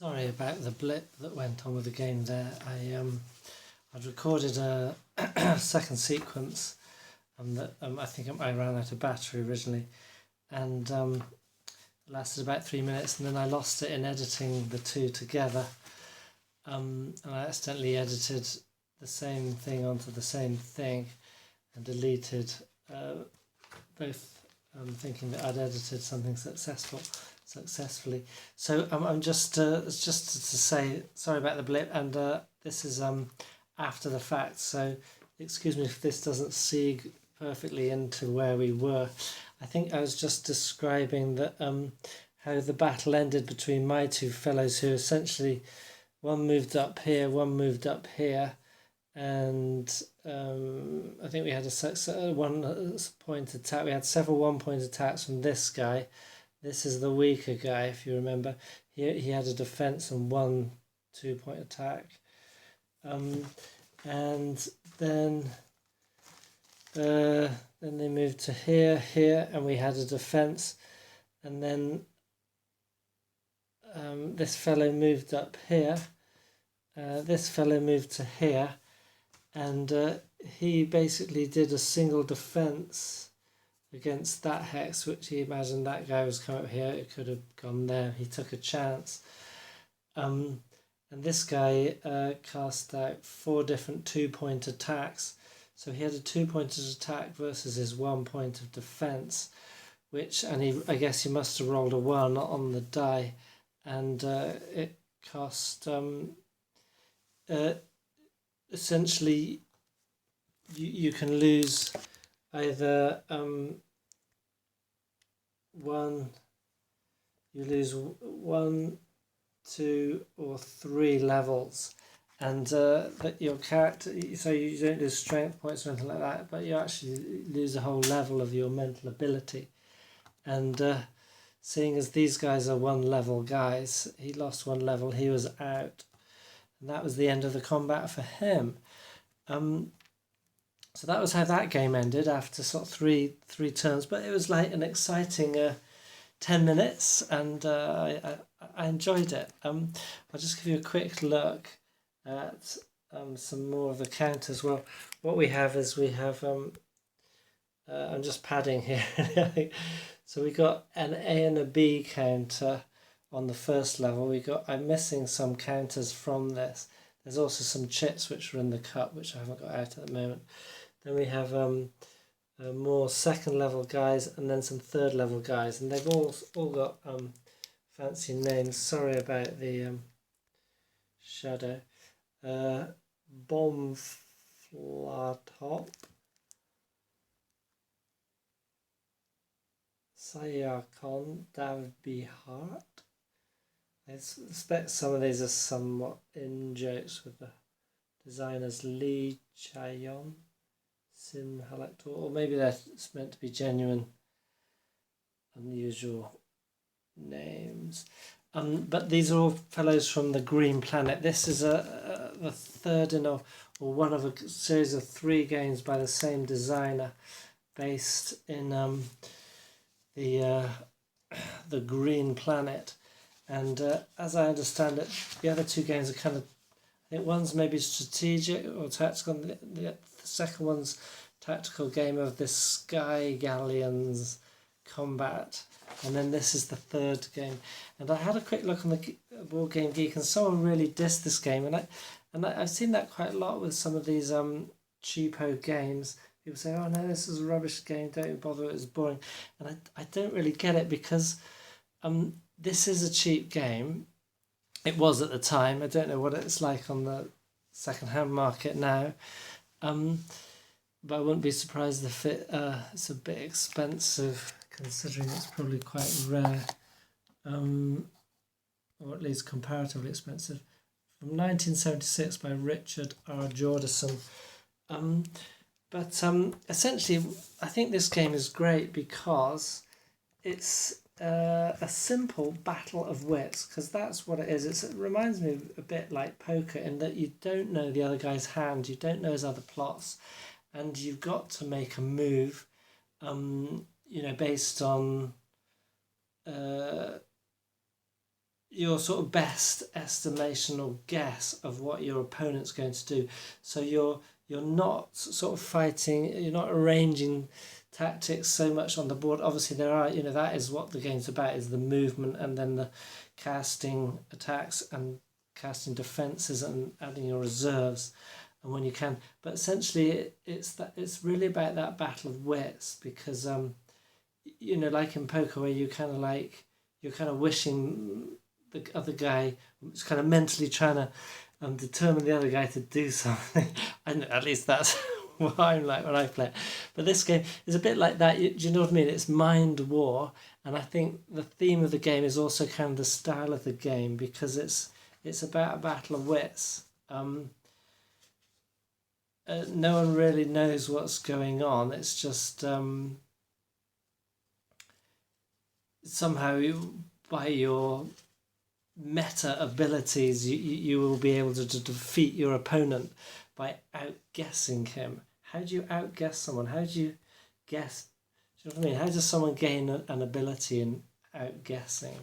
Sorry about the blip that went on with the game there. I'd recorded a second sequence, that I think I ran out of battery originally, and it lasted about 3 minutes, and then I lost it in editing the two together, and I accidentally edited the same thing onto the same thing, and deleted both, thinking that I'd edited something successfully. So I'm just to say sorry about the blip, and this is after the fact, so excuse me if this doesn't segue perfectly into where we were. I think I was just describing that how the battle ended between my two fellows, who essentially one moved up here, one moved up here, and I think we had a 1 point attack. We had several 1 point attacks from this guy. This is the weaker guy, if you remember. He had a defense and 1 2 point attack. And then they moved to here, and we had a defense. And then this fellow moved up here. This fellow moved to here, and he basically did a single defense against that hex, which he imagined that guy was coming up here. It could have gone there. He took a chance. And this guy cast out 4 different 2 point attacks. So he had a 2 pointed attack versus his 1 point of defense, I guess he must have rolled a 1 on the die, and it cost essentially you can lose either one, 2, or 3 levels, and that your character, so you don't lose strength points or anything like that, but you actually lose a whole level of your mental ability. And seeing as these guys are 1 level guys, he lost 1 level, he was out, and that was the end of the combat for him. So that was how that game ended after sort of three turns, but it was like an exciting 10 minutes, and I enjoyed it. I'll just give you a quick look at some more of the counters. Well, what we have is I'm just padding here. So we got an A and a B counter on the first level. I'm missing some counters from this. There's also some chips which are in the cup, which I haven't got out at the moment. Then we have more 2nd level guys, and then some 3rd level guys, and they've all got fancy names. Sorry about the shadow. Bombflatop, Sayakon, Davbihart. I suspect some of these are somewhat in jokes with the designers Lee Chayon, Sim Halaktor, or maybe that's meant to be genuine, unusual names. But these are all fellows from the Green Planet. This is the third in or one of a series of 3 games by the same designer, based in the Green Planet. And as I understand it, the other 2 games are kind of, I think one's maybe strategic or tactical, and the second one's tactical game of this Sky Galleons combat, and then this is the 3rd game. And I had a quick look on the Board Game Geek, and someone really dissed this game, and I've seen that quite a lot with some of these cheapo games. People say, oh no, this is a rubbish game, don't even bother, it's boring. And I don't really get it, because this is a cheap game. It was at the time. I don't know what it's like on the second-hand market now. But I wouldn't be surprised if it's a bit expensive, considering it's probably quite rare, or at least comparatively expensive. From 1976 by Richard R. Jordison. But essentially, I think this game is great because it's a simple battle of wits, because that's what it is. It reminds me a bit like poker, in that you don't know the other guy's hand, you don't know his other plots, and you've got to make a move, based on your sort of best estimation or guess of what your opponent's going to do. So you're not sort of fighting, you're not arranging tactics so much on the board. Obviously there are, that is what the game's about, is the movement and then the casting attacks and casting defences and adding your reserves and when you can. But essentially it's really about that battle of wits, because like in poker, where you're kind of wishing the other guy is kind of mentally trying to determine the other guy to do something. And at least that's what I'm like when I play it. But this game is a bit like that. Do you know what I mean? It's mind war, and I think the theme of the game is also kind of the style of the game, because it's about a battle of wits. No one really knows what's going on. It's just somehow by your meta abilities you will be able to defeat your opponent by outguessing him. How do you outguess someone? How do you guess? Do you know what I mean? How does someone gain an ability in outguessing?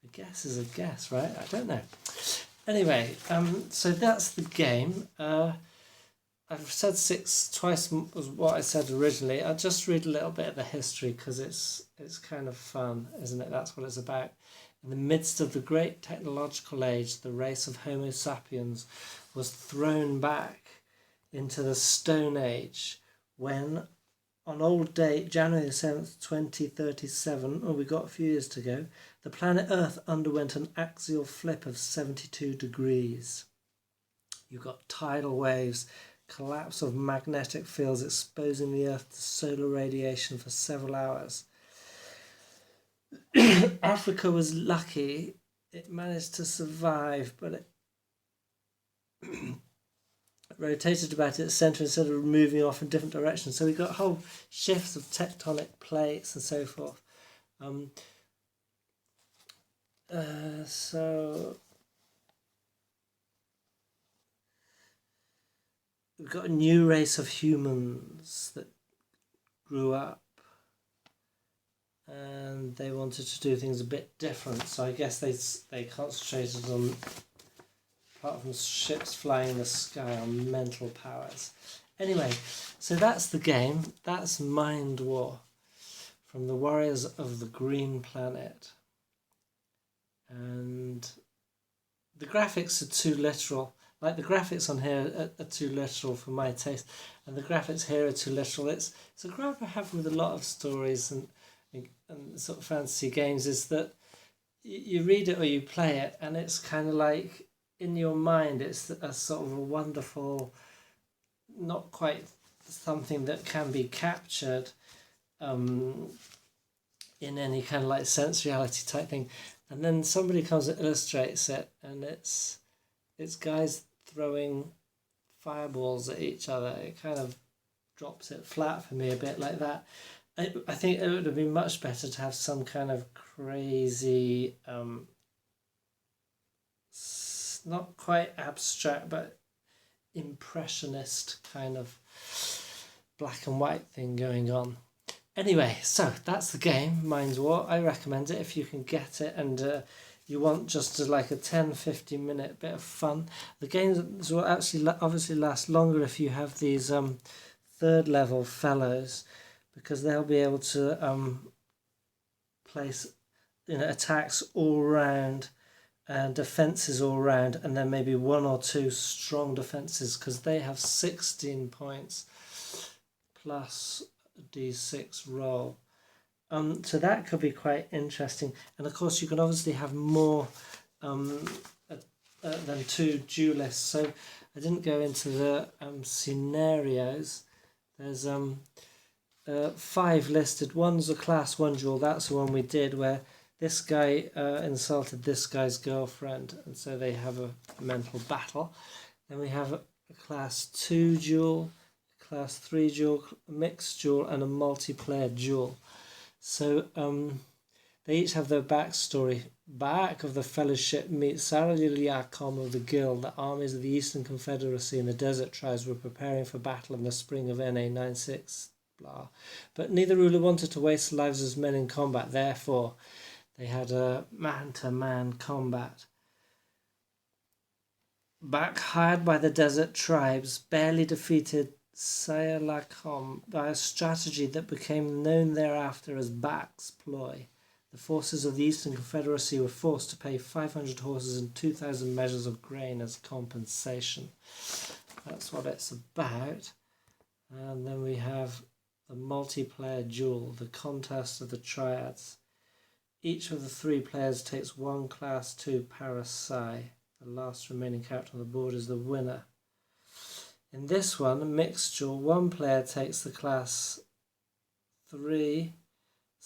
A guess is a guess, right? I don't know. Anyway, so that's the game. I've said 6 twice was what I said originally. I'll just read a little bit of the history, because it's kind of fun, isn't it? That's what it's about. In the midst of the great technological age, the race of Homo sapiens was thrown back into the Stone Age when, on old date, January 7th, 2037, we got a few years to go, the planet Earth underwent an axial flip of 72 degrees. You got tidal waves, collapse of magnetic fields exposing the Earth to solar radiation for several hours. Africa was lucky. It managed to survive, but it rotated about its centre instead of moving off in different directions. So we got whole shifts of tectonic plates and so forth. So we've got a new race of humans that grew up, and they wanted to do things a bit different. So I guess they concentrated on, apart from ships flying in the sky, on mental powers. Anyway, so that's the game. That's Mind War from the Warriors of the Green Planet. And the graphics are too literal. Like, the graphics on here are too literal for my taste, and the graphics here are too literal. It's a gripe I have with a lot of stories and sort of fantasy games, is that you read it or you play it, and it's kind of like, in your mind, it's a sort of a wonderful, not quite something that can be captured in any kind of like sensuality type thing. And then somebody comes and illustrates it, and it's guys throwing fireballs at each other. It kind of drops it flat for me a bit like that. I think it would have been much better to have some kind of crazy, not quite abstract, but impressionist kind of black and white thing going on. Anyway, so that's the game, Mind War. I recommend it if you can get it, and you want just like a 10-15 minute bit of fun. The games will actually obviously last longer if you have these third level fellows, because they'll be able to place attacks all round and defences all round, and then maybe 1 or 2 strong defences, because they have 16 points plus d6 roll. So that could be quite interesting. And of course you can obviously have more than 2 duelists. So I didn't go into the scenarios. There's 5 listed. One's a class 1 duel. That's the one we did, where this guy insulted this guy's girlfriend, and so they have a mental battle. Then we have a class 2 duel, class 3 duel, a mixed duel, and a multiplayer duel. So they each have their backstory. Back of the Fellowship meets Saraliakom of the Guild. The armies of the Eastern Confederacy and the Desert Tribes were preparing for battle in the spring of NA 96. Blah. But neither ruler wanted to waste lives as men in combat. Therefore, they had a man-to-man combat. Back hired by the desert tribes, barely defeated Sayalakom by a strategy that became known thereafter as Bak's ploy. The forces of the Eastern Confederacy were forced to pay 500 horses and 2,000 measures of grain as compensation. That's what it's about. And then we have the multiplayer duel, the contest of the triads. Each of the 3 players takes 1 class 2 Parasai. The last remaining character on the board is the winner. In this one, a mixture, 1 player takes the class 3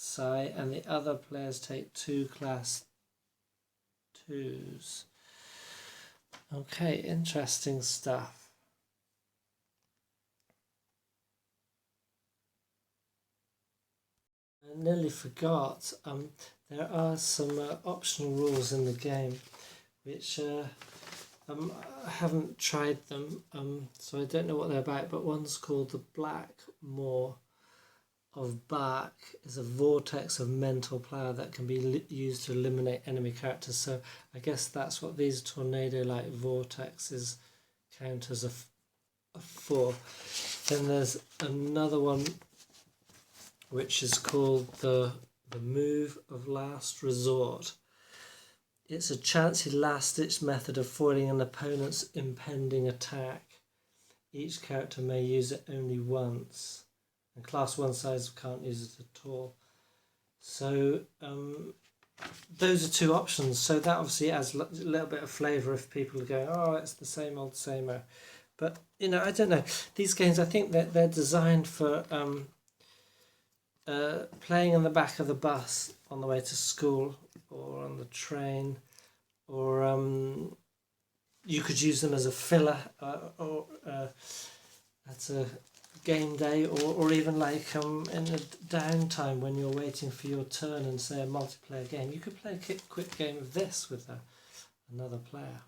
Sai and the other players take 2 class 2s. Okay, interesting stuff. I nearly forgot, there are some optional rules in the game which I haven't tried them, so I don't know what they're about, but one's called the Black Maw of Bach. Is a vortex of mental power that can be used to eliminate enemy characters. So I guess that's what these tornado-like vortexes count as a for. Then there's another one which is called the Move of Last Resort. It's a chancy last-ditch method of foiling an opponent's impending attack. Each character may use it only once, and class 1 size can't use it at all. So those are 2 options. So that obviously adds a little bit of flavour if people are going, oh, it's the same old, same old. But, you know, I don't know. These games, I think that they're designed for playing in the back of the bus on the way to school or on the train, or you could use them as a filler or at a game day, or even like in a downtime when you're waiting for your turn and say a multiplayer game. You could play a quick game of this with another player.